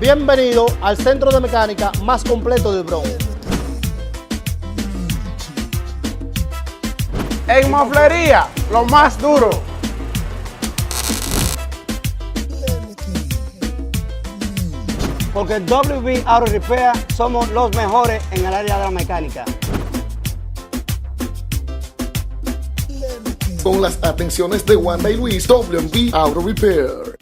Bienvenido al centro de mecánica más completo del Bronx. En moflería, lo más duro. Porque WB Auto Repair somos los mejores en el área de la mecánica. Con las atenciones de Wanda y Luis, WB Auto Repair.